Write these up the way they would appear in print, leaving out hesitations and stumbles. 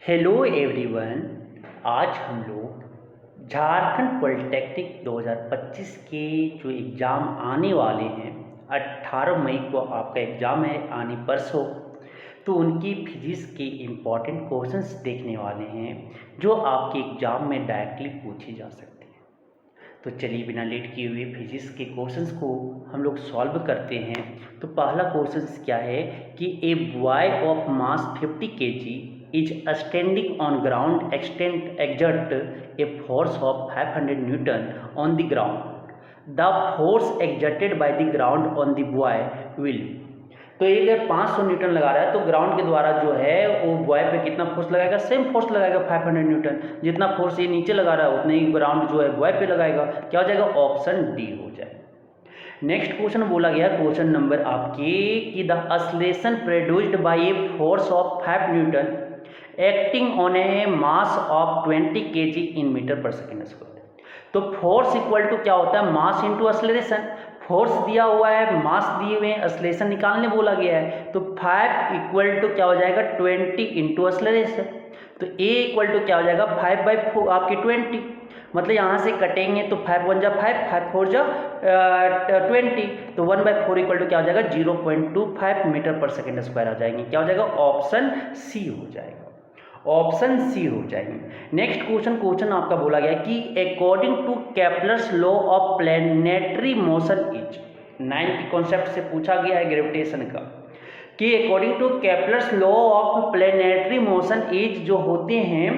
Hello everyone. आज हम लोग झारखंड पॉलिटेक्निक 2025 के जो एग्ज़ाम आने वाले हैं, 18 मई को आपका एग्ज़ाम है आने परसों। तो उनकी फिजिक्स के इम्पॉर्टेंट क्वेश्चंस देखने वाले हैं जो आपके एग्ज़ाम में डायरेक्टली पूछे जा सकते हैं। तो चलिए बिना लेट किए हुए फिजिक्स के क्वेश्चंस को हम लोग सॉल्व करते हैं। तो पहला क्वेश्चन क्या है कि a boy of mass 50 kg is standing on ground exert a force of 500 Newton on the ground. The force exerted by the ground on the boy will, तो ये 500 न्यूटन लगा रहा है तो ग्राउंड के द्वारा जो है वो बॉय पे कितना फोर्स लगाएगा, सेम फोर्स लगाएगा 500 न्यूटन। जितना फोर्स ये नीचे लगा रहा है उतना ही ग्राउंड जो है बॉय पे लगाएगा। क्या हो जाएगा? ऑप्शन डी हो जाएगा। नेक्स्ट क्वेश्चन बोला गया क्वेश्चन नंबर आपके कि the acceleration produced by a force of 5 newton acting on a mass of 20 kg in metre पर सेकेंड स्क्वायर। तो फोर्स इक्वल टू क्या होता है? Mass into acceleration. फोर्स दिया हुआ है, मास दिए हुए हैं, एक्सेलरेशन निकालने बोला गया है। तो 5 इक्वल टू क्या हो जाएगा? 20 इंटू एक्सेलरेशन। तो ए इक्वल टू क्या हो जाएगा? 5/4 आपकी 20। मतलब यहाँ से कटेंगे तो 5 1 जा 5, 5 4 जा 20। तो 1/4 इक्वल टू क्या हो जाएगा? 0.25 मीटर पर सेकेंड स्क्वायर आ जाएंगे। क्या हो जाएगा? ऑप्शन सी हो जाएगा। ऑप्शन सी हो जाएंगे। नेक्स्ट क्वेश्चन आपका बोला गया कि according to Kepler's law of planetary motion is, 9th concept से पूछा गया है ग्रेविटेशन का कि according to Kepler's law of planetary motion is जो होते हैं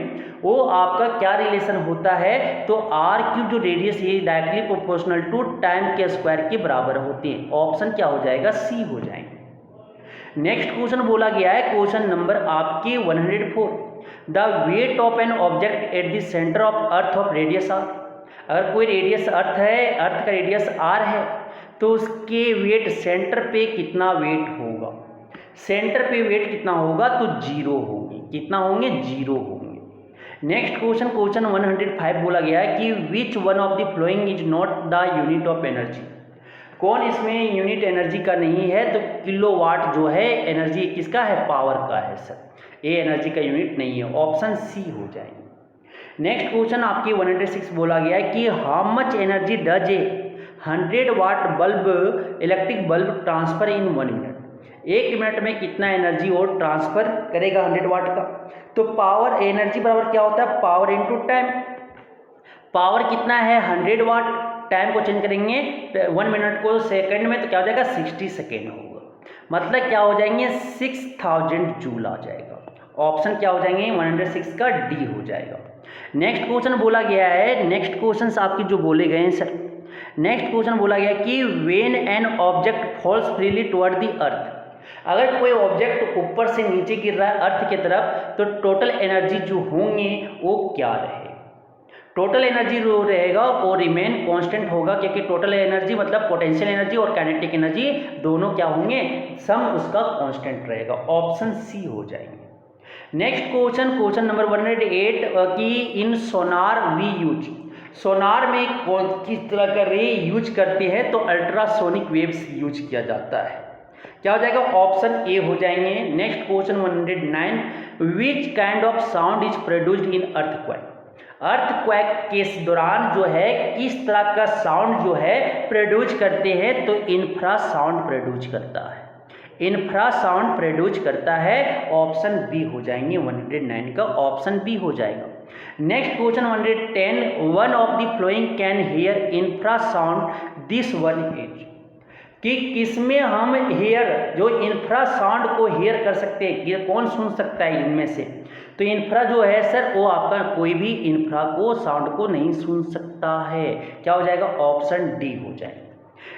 वो आपका क्या रिलेशन होता है? तो आर क्यूब जो रेडियस है डायरेक्टली प्रोपोर्शनल टू टाइम के स्क्वायर के बराबर होते हैं। ऑप्शन क्या हो जाएगा? सी हो जाएंगे। नेक्स्ट क्वेश्चन बोला गया है क्वेश्चन नंबर आपके 104, the weight of an object at the centre of earth of radius R. अगर कोई रेडियस अर्थ है, अर्थ का रेडियस आर है, तो उसके वेट सेंटर पे कितना वेट होगा? सेंटर पे वेट कितना होगा? तो 0 होंगे। कितना होंगे? 0 होंगे। नेक्स्ट क्वेश्चन 105 बोला गया है कि which one of the following is not the unit of energy. कौन इसमें यूनिट एनर्जी का नहीं है? तो किलोवाट जो है एनर्जी किसका है? पावर का है सर। ए एनर्जी का यूनिट नहीं है। ऑप्शन सी हो जाएंगे। नेक्स्ट क्वेश्चन आपकी 106 बोला गया है कि how much energy does a 100 watt bulb electric bulb transfer in 1 minute. 1 minute में कितना एनर्जी और ट्रांसफर करेगा 100 वाट का? तो पावर एनर्जी बराबर क्या होता है? Power into time. पावर कितना है? 100 वाट। टाइम को चेंज करेंगे 1 मिनट को सेकंड में तो क्या हो जाएगा? 60 सेकेंड होगा। मतलब क्या हो जाएंगे? 6000 जूल आ जाएगा। ऑप्शन क्या हो जाएंगे? 106 का डी हो जाएगा। नेक्स्ट क्वेश्चन बोला गया है, नेक्स्ट क्वेश्चन आपके जो बोले गए हैं सर, नेक्स्ट क्वेश्चन बोला गया कि when an object falls freely toward the earth. अगर कोई ऑब्जेक्ट ऊपर से नीचे गिर रहा है अर्थ की तरफ तो टोटल एनर्जी जो होंगे वो क्या रहे? टोटल एनर्जी जो रहेगा वो रिमेन कांस्टेंट होगा, क्योंकि टोटल एनर्जी मतलब पोटेंशियल एनर्जी और काइनेटिक एनर्जी दोनों क्या होंगे? सम उसका कांस्टेंट रहेगा। ऑप्शन सी हो जाएंगे। नेक्स्ट क्वेश्चन नंबर 108 कि इन सोनार वी यूज, सोनार में किस तरह का रे यूज करते हैं? तो अल्ट्रासोनिक वेव्स यूज किया जाता है। क्या हो जाएगा? ऑप्शन ए हो जाएंगे। Next question 109, which kind of sound is produced in earthquake. Earthquake के दौरान जो है किस तरह का साउंड जो है प्रोड्यूस करते हैं? तो इंफ्रा साउंड प्रोड्यूस करता है। इंफ्रा साउंड प्रोड्यूस करता है। ऑप्शन बी हो जाएंगे। 109 का ऑप्शन बी हो जाएगा। Next question 110, one of the flowing can hear infra sound this one is, कि किसमें हम हेयर जो इंफ्रा साउंड को हेयर कर सकते हैं? ये कौन सुन सकता है इनमें से? तो इंफ्रा जो है सर वो आपका कोई भी इंफ्रा को साउंड को नहीं सुन सकता है। क्या हो जाएगा? ऑप्शन डी हो जाएगा।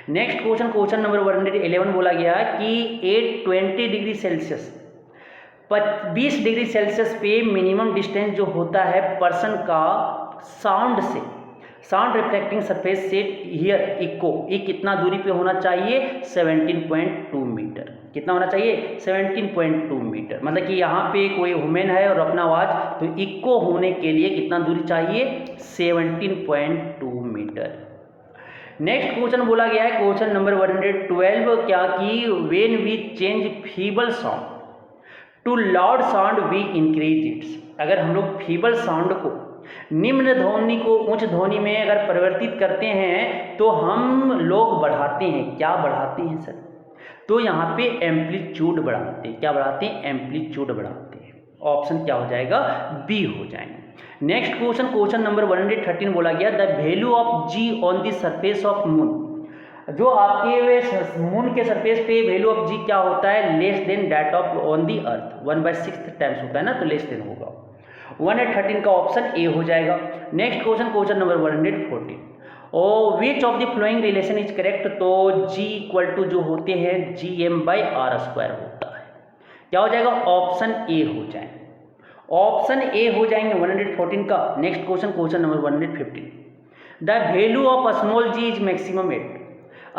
नेक्स्ट क्वेश्चन नंबर 111 बोला गया कि 820 डिग्री सेल्सियस 20 डिग्री सेल्सियस पे मिनिमम डिस्टेंस जो होता है पर्सन का साउंड से, साउंड रिफ्लेक्टिंग सरफेस से हियर इको, ये कितना दूरी पे होना चाहिए? 17.2 मीटर। कितना होना चाहिए? 17.2 मीटर। मतलब कि यहाँ पे कोई वुमेन है और अपना आवाज़, तो इको होने के लिए कितना दूरी चाहिए? 17.2 मीटर। नेक्स्ट क्वेश्चन बोला गया है क्वेश्चन नंबर 112 क्या कि when we change feeble sound to loud sound we increase its. अगर हम लोग फीबल साउंड को, निम्न ध्वनि को उच्च ध्वनि में अगर परिवर्तित करते हैं तो हम लोग बढ़ाते हैं। क्या बढ़ाते हैं सर? तो यहाँ पे एम्पलीट्यूड बढ़ाते हैं। क्या बढ़ाते हैं? एम्पलीट्यूड बढ़ाते हैं। ऑप्शन क्या हो जाएगा? बी हो जाएंगे। नेक्स्ट क्वेश्चन नंबर 113 बोला गया the value of G on the surface of moon. जो आपके मून के सरफेस पे वैल्यू ऑफ जी क्या होता है? Less than that of on the earth, 1/6 times होता है ना, तो लेस देन होगा। 113 का ऑप्शन ए हो जाएगा। नेक्स्ट क्वेश्चन नंबर 114 और विच of the flowing relation is correct. तो जी इक्वल टू जो होते हैं GM/R² होता है। क्या हो जाएगा? ऑप्शन ए हो जाएंगे। ऑप्शन ए हो जाएंगे 114 का। Next question number 115 the value of small g is maximum at.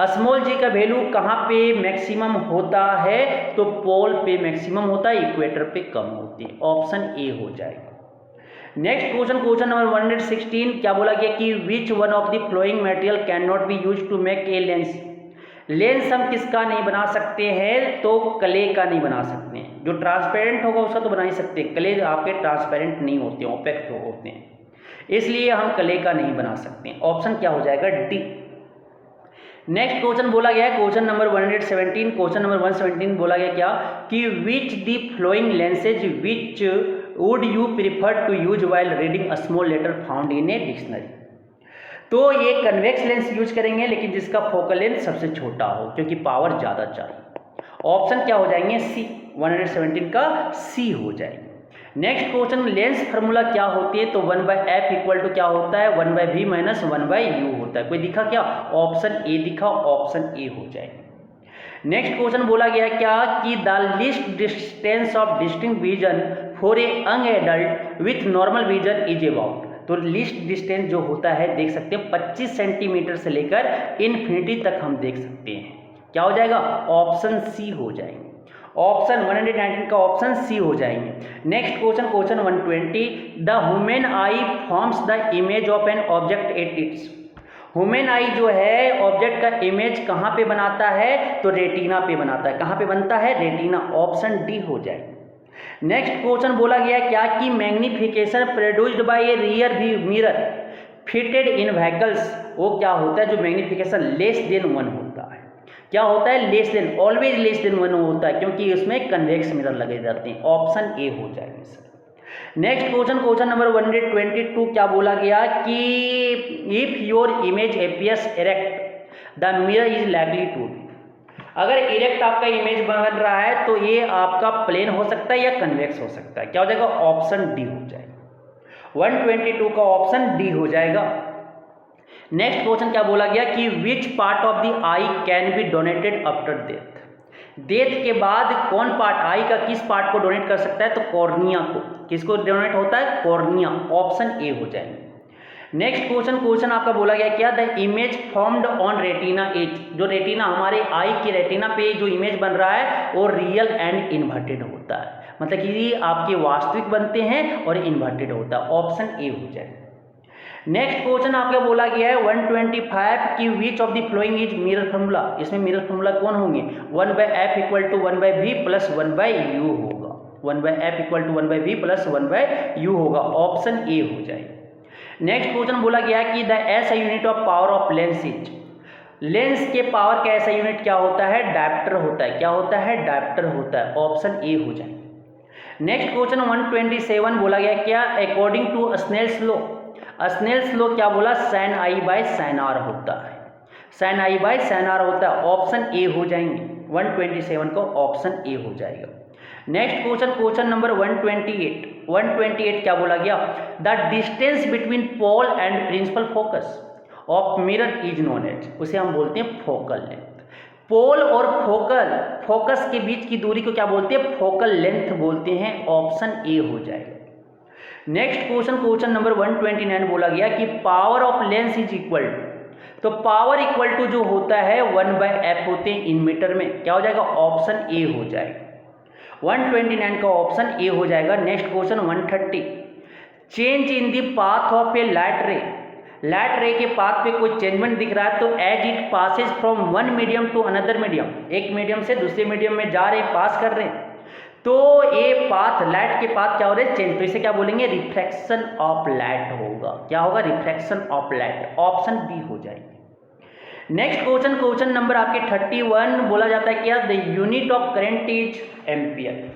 Small g का वैल्यू कहाँ पे मैक्सिमम होता है? तो पोल पे मैक्सिमम होता है, इक्वेटर पे कम होती है। ऑप्शन ए हो जाएगा। नेक्स्ट क्वेश्चन नंबर 116 क्या बोला गया कि which one of the flowing material can not be use to make a lens. Lens हम किसका नहीं बना सकते हैं? तो क्ले का नहीं बना सकते हैं। जो ट्रांसपेरेंट होगा उसका तो बना ही सकते हैं। क्ले आपके ट्रांसपेरेंट नहीं होते, ओपेक होते हैं, इसलिए हम क्ले का नहीं बना सकते हैं। ऑप्शन क्या हो जाएगा? डी। नेक्स्ट क्वेश्चन बोला गया है क्वेश्चन नंबर 117 बोला गया क्या कि which the flowing lenses which would you prefer to use while reading a small letter found in a dictionary. तो ये कन्वेक्स लेंस यूज करेंगे, लेकिन जिसका फोकल लेंथ सबसे छोटा हो, क्योंकि पावर ज़्यादा चाहिए। ऑप्शन क्या हो जाएंगे? सी। 117 का सी हो जाएंगे। नेक्स्ट क्वेश्चन लेंस फार्मूला क्या होती है? तो 1/f इक्वल टू क्या होता है? 1/v माइनस 1/u होता है। कोई दिखा क्या? ऑप्शन ए दिखा, ऑप्शन ए हो जाएगा। नेक्स्ट क्वेश्चन बोला गया क्या कि the least distance of distinct vision for a young adult with normal vision is about. तो लीस्ट डिस्टेंस जो होता है देख सकते हैं 25 सेंटीमीटर से लेकर इन्फिनिटी तक हम देख सकते हैं। क्या हो जाएगा? ऑप्शन सी हो जाएंगे। ऑप्शन 119 का ऑप्शन सी हो जाएंगे। Next question 120 the human I forms the image of an object at its. Human आई जो है ऑब्जेक्ट का इमेज कहाँ पे बनाता है? तो रेटिना पे बनाता है। कहाँ पे बनता है? रेटिना। ऑप्शन डी हो जाएगा। नेक्स्ट क्वेश्चन बोला गया क्या कि magnification produced by A rear view mirror fitted in vehicles, वो क्या होता है? जो मैग्निफिकेशन लेस देन 1 होता है। क्या होता है? Less than, always less than 1 होता है, क्योंकि उसमें कन्वेक्स मिरर लगे जाते हैं। ऑप्शन ए हो जाएगा सर। नेक्स्ट क्वेश्चन नंबर 122 क्या बोला गया कि if your image appears erect the mirror is likely to. अगर इरेक्ट आपका इमेज बन रहा है तो ये आपका प्लेन हो सकता है या कन्वेक्स हो सकता है। क्या हो जाएगा? ऑप्शन डी हो जाएगा। 122 का ऑप्शन डी हो जाएगा। नेक्स्ट क्वेश्चन क्या बोला गया कि which part of the I can be donated after death. Death के बाद कौन पार्ट, आई का किस पार्ट को डोनेट कर सकता है? तो कॉर्निया को। किसको डोनेट होता है? कॉर्निया। ऑप्शन ए हो जाएंगे। नेक्स्ट क्वेश्चन आपका बोला गया क्या the image formed on retina as. जो रेटिना हमारे आई की रेटिना पे जो इमेज बन रहा है वो रियल एंड इन्वर्टेड होता है, मतलब कि आपके वास्तविक बनते हैं और इन्वर्टेड होता है। ऑप्शन ए हो जाए। नेक्स्ट क्वेश्चन आपका बोला गया है 125 की विच of the following is mirror formula. इसमें मिरर फार्मूला कौन होंगे? 1/f equal to 1/v plus 1/u होगा। 1/f equal to 1/v plus 1/u होगा। ऑप्शन ए हो जाएगा। नेक्स्ट क्वेश्चन बोला गया कि the SI unit of power of lens is. Lens के पावर का एसआई यूनिट क्या होता है? डायप्टर होता है। क्या होता है? डायप्टर होता है। ऑप्शन ए हो जाए। नेक्स्ट क्वेश्चन 127 बोला गया क्या according to Snell's law. Snell's law क्या बोला? Sine I by sine R होता है। Sine I by sine R होता है। ऑप्शन ए हो जाएंगे। 127 का ऑप्शन ए हो जाएगा। नेक्स्ट क्वेश्चन नंबर 128 क्या बोला गया? The distance between pole and principal focus of mirror is known as. उसे हम बोलते हैं फोकल लेंथ। पोल और फोकस के बीच की दूरी को क्या बोलते हैं? फोकल लेंथ बोलते हैं। ऑप्शन ए हो जाएगा। नेक्स्ट क्वेश्चन नंबर 129 बोला गया कि power of lens is equal to. तो पावर इक्वल टू जो होता है 1/f होते हैं इन मीटर में। क्या हो जाएगा? ऑप्शन ए हो जाएगा। 129 का ऑप्शन ए हो जाएगा। Next question 130 change in the path of A light रे। लाइट रे के पाथ पे कोई चेंजमेंट दिख रहा है तो as it passes from one medium to another medium, एक मीडियम से दूसरे मीडियम में जा रहे, पास कर रहे हैं, तो ये पाथ, लाइट के पाथ क्या हो रहे हैं, चेंज, तो इसे क्या बोलेंगे, रिफ्रैक्शन ऑफ लाइट होगा। क्या होगा, refraction of light, option B हो जाएगी। नेक्स्ट क्वेश्चन, क्वेश्चन नंबर आपके 31 बोला जाता है क्या, the unit of current is ampere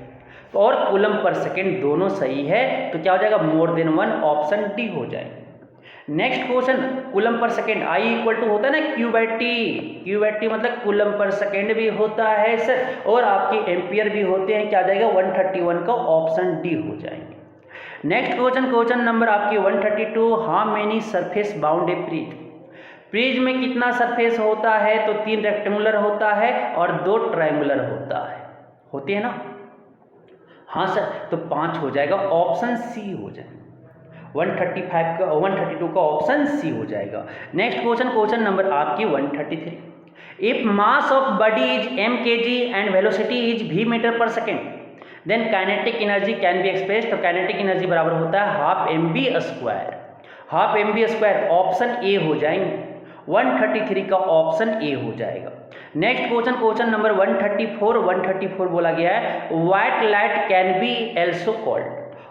और कूलम पर सेकेंड दोनों सही है, तो क्या हो जाएगा, मोर देन 1, ऑप्शन डी हो जाएगा। नेक्स्ट क्वेश्चन, कूलम पर सेकेंड, आई इक्वल टू होता है ना Q by T, Q by T मतलब कूलम पर सेकेंड भी होता है सर, और आपके एम्पियर भी होते हैं, क्या आ जाएगा 131 का ऑप्शन डी हो जाएंगे। नेक्स्ट क्वेश्चन, क्वेश्चन नंबर आपकी 132, how many surface bound A prism, prism में कितना सरफेस होता है, तो 3 रेक्टेंगुलर होता है और 2 ट्रायंगुलर होता है, होते हैं ना, हाँ सर, तो 5 हो जाएगा, ऑप्शन सी हो जाएगा। 135 का 132 का ऑप्शन सी हो जाएगा। नेक्स्ट क्वेश्चन, क्वेश्चन नंबर आपकी 133, if mass of body is m kg and velocity is v metre पर second, then kinetic energy can be expressed, तो काइनेटिक एनर्जी बराबर होता है half mv square, half mv square, option A हो जाएंगे। 133 का option A हो जाएगा। नेक्स्ट क्वेश्चन, क्वेश्चन नंबर 134 बोला गया है, white light can be also called,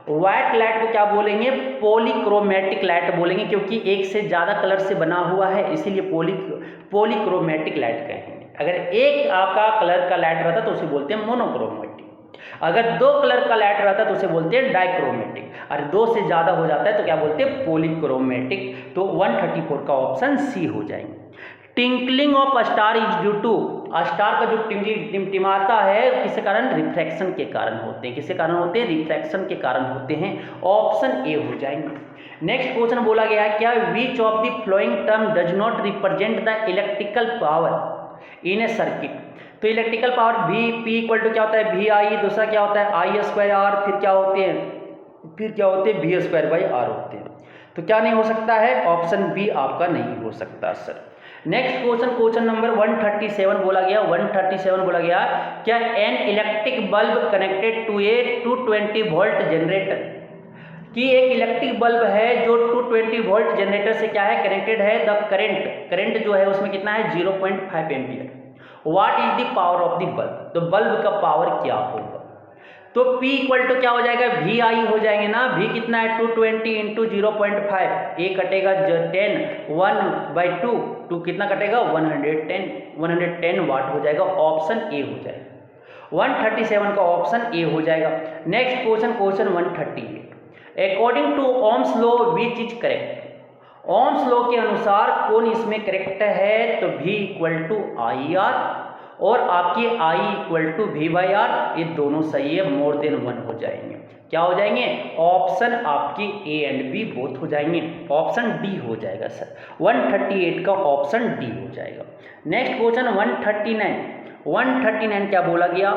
white light को क्या बोलेंगे, पॉलीक्रोमेटिक लाइट बोलेंगे, क्योंकि एक से ज़्यादा कलर से बना हुआ है, इसीलिए पॉलीक्रोमेटिक लाइट कहेंगे। अगर एक आपका कलर का लाइट रहता तो उसे बोलते हैं मोनोक्रोमेटिक, अगर 2 कलर का लाइट रहता तो उसे बोलते हैं डाइक्रोमेटिक, और 2 से ज़्यादा हो जाता है तो क्या बोलते हैं, पॉलीक्रोमेटिक, तो 134 का ऑप्शन सी हो जाएंगे। Twinkling of star is due to, star का जो टिमटिमाता है किस कारण, रिफ्रैक्शन के कारण होते हैं, किसके कारण होते हैं, रिफ्रैक्शन के कारण होते हैं, ऑप्शन ए हो जाएंगे। नेक्स्ट क्वेश्चन बोला गया है क्या, which of the following term does not represent the electrical power in a circuit, तो electrical power V P equal to क्या होता है, वी आई, दूसरा क्या होता है आई स्क्वायर आर, फिर क्या होते हैं वी स्क्वायर बाई आर होते हैं, तो क्या नहीं हो सकता है, ऑप्शन बी आपका नहीं हो सकता sir. Next question, question number 137 बोला गया, 137 बोला गया क्या, an electric bulb connected to a 220 volt generator, कि एक इलेक्ट्रिक बल्ब है जो 220 वोल्ट जनरेटर से क्या है, कनेक्टेड है, द करंट जो है उसमें कितना है 0.5 ampere, what is the power of the bulb, तो बल्ब का पावर क्या होगा, तो P इक्वल टू क्या हो जाएगा, वी आई हो जाएंगे ना, V कितना है 220 इंटू 0.5, ए कटेगा 10, 1/2, 2 कितना कटेगा 110 वाट हो जाएगा, ऑप्शन ए हो जाएगा। 137 का ऑप्शन ए हो जाएगा। Next question, question 138, according to Ohm's law which is correct, Ohm's law के अनुसार कौन इसमें करेक्ट है, तो V equal to I R और आपकी I equal to V by R, ये दोनों सही है, मोर देन 1 हो जाएंगे, क्या हो जाएंगे, ऑप्शन आपकी ए एंड बी बोथ हो जाएंगे, ऑप्शन डी हो जाएगा सर। 138 का ऑप्शन डी हो जाएगा। नेक्स्ट क्वेश्चन 139 क्या बोला गया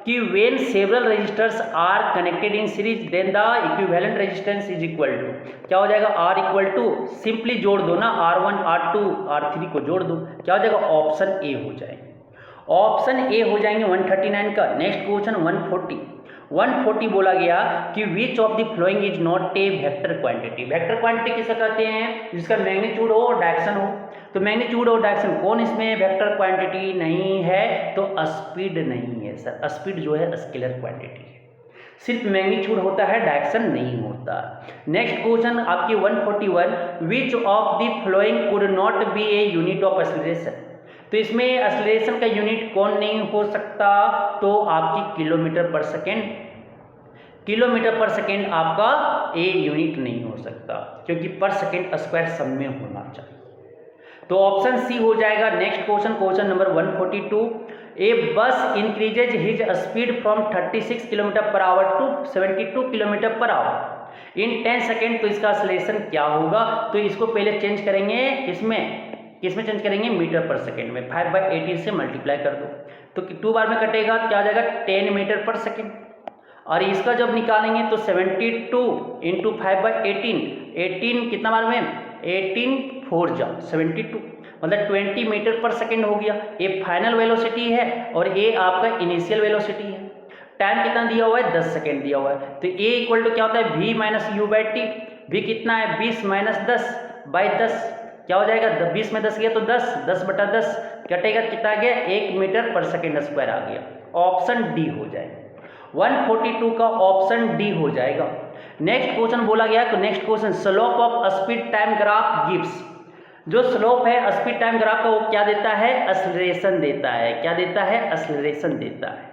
कि when several resistors are connected in series then the equivalent resistance is equal to, क्या हो जाएगा R इक्वल टू, सिंपली जोड़ दो ना, R1 R2 R3 को जोड़ दो, क्या हो जाएगा, ऑप्शन ए हो जाएगा, ऑप्शन ए हो जाएंगे 139 का। नेक्स्ट क्वेश्चन 140 बोला गया कि विच of the following is not a vector quantity, vector quantity किसे कहते हैं, जिसका मैग्नीट्यूड हो और डायरेक्शन हो, तो मैग्नीट्यूड और डायरेक्शन कौन इसमें वेक्टर क्वांटिटी नहीं है, तो स्पीड नहीं है सर, स्पीड जो है स्केलर क्वांटिटी है, सिर्फ मैग्नीट्यूड होता है, डायरेक्शन नहीं होता। नेक्स्ट क्वेश्चन आपकी 141, विच of the flowing could not be a unit of acceleration, तो इसमें एक्सीलरेशन का यूनिट कौन नहीं हो सकता, तो आपकी किलोमीटर पर सेकेंड आपका ए यूनिट नहीं हो सकता, क्योंकि पर सेकेंड स्क्वायर सब में होना चाहिए, तो ऑप्शन सी हो जाएगा। Next question, question number 142, a bus increases his speed from 36 kilometre per hour to 72 kilometre per hour in 10 second, तो इसका एक्सीलरेशन क्या होगा, तो इसको पहले चेंज करेंगे, किसमें चेंज करेंगे, मीटर पर सेकेंड में, 5/18 से मल्टीप्लाई कर दो, तो 2 बार में कटेगा, तो क्या आ जाएगा 10 मीटर पर सेकेंड, और इसका जब निकालेंगे तो 72 इंटू 5/18, 18 कितना बार में, 18 4 जा 72, मतलब 20 मीटर पर सेकेंड हो गया। ये फाइनल वेलोसिटी है और ये आपका इनिशियल वेलोसिटी है। टाइम कितना दिया हुआ है, 10 सेकेंड दिया हुआ है, तो ए इक्वल टू क्या होता है, v minus u by T, V कितना है 20 माइनस 10 बाई 10, क्या हो जाएगा, 20 में 10 गया तो 10/10 कटेगा, कितना गया 1 मीटर पर सेकेंड स्क्वायर आ गया, ऑप्शन डी हो जाएगा। 142 का ऑप्शन डी हो जाएगा। नेक्स्ट क्वेश्चन बोला गया, तो next question slope of speed time graph gives. जो स्लोप है स्पीड टाइम ग्राफ का वो क्या देता है, एक्सेलरेशन देता है। क्या देता है, एक्सेलरेशन देता है।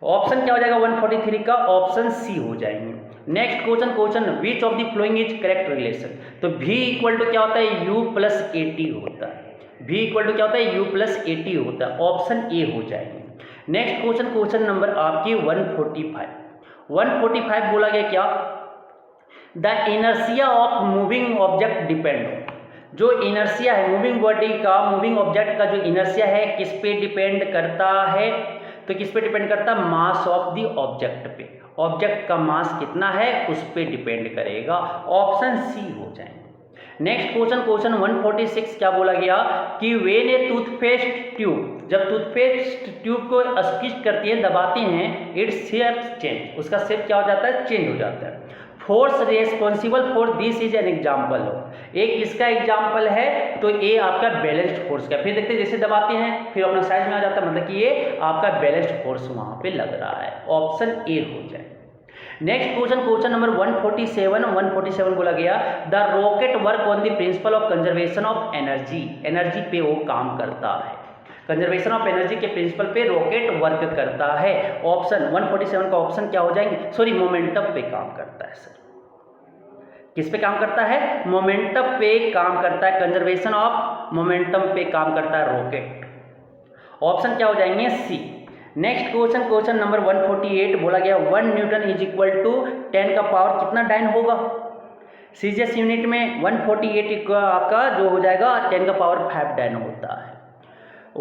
ऑप्शन क्या हो जाएगा 143 का, ऑप्शन सी हो जाएंगे। Next question which of the following is correct relation. तो v इक्वल टू क्या होता है, u प्लस ए टी होता है। v इक्वल टू क्या होता है, u प्लस ए टी होता है। ऑप्शन ए हो जाएंगे। नेक्स्ट क्वेश्चन नंबर आपकी 145 बोला गया क्या, the inertia of moving object depend. जो इनर्शिया है मूविंग बॉडी का, मूविंग ऑब्जेक्ट का जो इनर्शिया है किस पे डिपेंड करता है, तो किस पे डिपेंड करता है, मास ऑफ द ऑब्जेक्ट पे। ऑब्जेक्ट का मास कितना है उस पे डिपेंड करेगा। ऑप्शन सी हो जाएंगे। नेक्स्ट क्वेश्चन 146 क्या बोला गया कि वेन ए टूथपेस्ट ट्यूब, जब टूथपेस्ट ट्यूब को स्क्वीज करती है, दबाते हैं, इट्स शेप चेंज, उसका शेप क्या हो जाता है, चेंज हो जाता है। Force responsible for this is an example हो। एक इसका एग्जाम्पल है, तो ये आपका बैलेंस्ड फोर्स का। फिर देखते हैं जैसे दबाते हैं फिर अपना साइज में आ जाता है, मतलब कि ये आपका बैलेंस्ड फोर्स वहां पे लग रहा है। ऑप्शन ए हो जाए। नेक्स्ट क्वेश्चन नंबर 147 बोला गया the rocket work on the principle of conservation of energy. Energy पे वो काम करता है, कंजर्वेशन ऑफ एनर्जी के प्रिंसिपल पे रॉकेट वर्क करता है। ऑप्शन 147 का ऑप्शन क्या हो जाएंगे, सॉरी मोमेंटम पे काम करता है सर। किस पे काम करता है, मोमेंटम पे काम करता है, कंजर्वेशन ऑफ मोमेंटम पे काम करता है रॉकेट। ऑप्शन क्या हो जाएंगे, सी। नेक्स्ट क्वेश्चन नंबर 148 बोला गया 1 न्यूटन इज इक्वल टू 10 का पावर कितना डाइन होगा। सीजीएस यूनिट में 148 का आपका जो हो जाएगा 10 का पावर 5 डाइन होता है।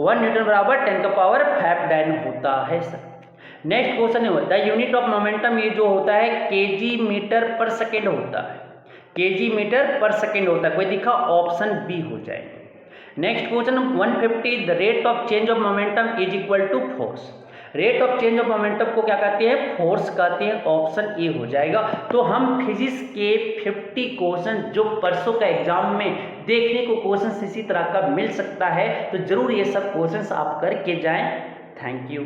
1 न्यूटन बराबर 10 का पावर 5 डाइन होता है सर। नेक्स्ट क्वेश्चन है द यूनिट ऑफ मोमेंटम, ये जो होता है केजी मीटर पर सेकेंड होता है। केजी मीटर पर सेकेंड होता है, कोई दिखा, ऑप्शन बी हो जाएगा। Next question 150 the rate of change of momentum is equal to force. Rate of change of momentum को क्या कहते हैं, फोर्स कहते हैं। ऑप्शन ए हो जाएगा। तो हम फिजिक्स के 50 क्वेश्चन जो परसों का एग्जाम में देखने को क्वेश्चन इसी तरह का मिल सकता है, तो जरूर ये सब क्वेश्चन आप करके जाएं। Thank you.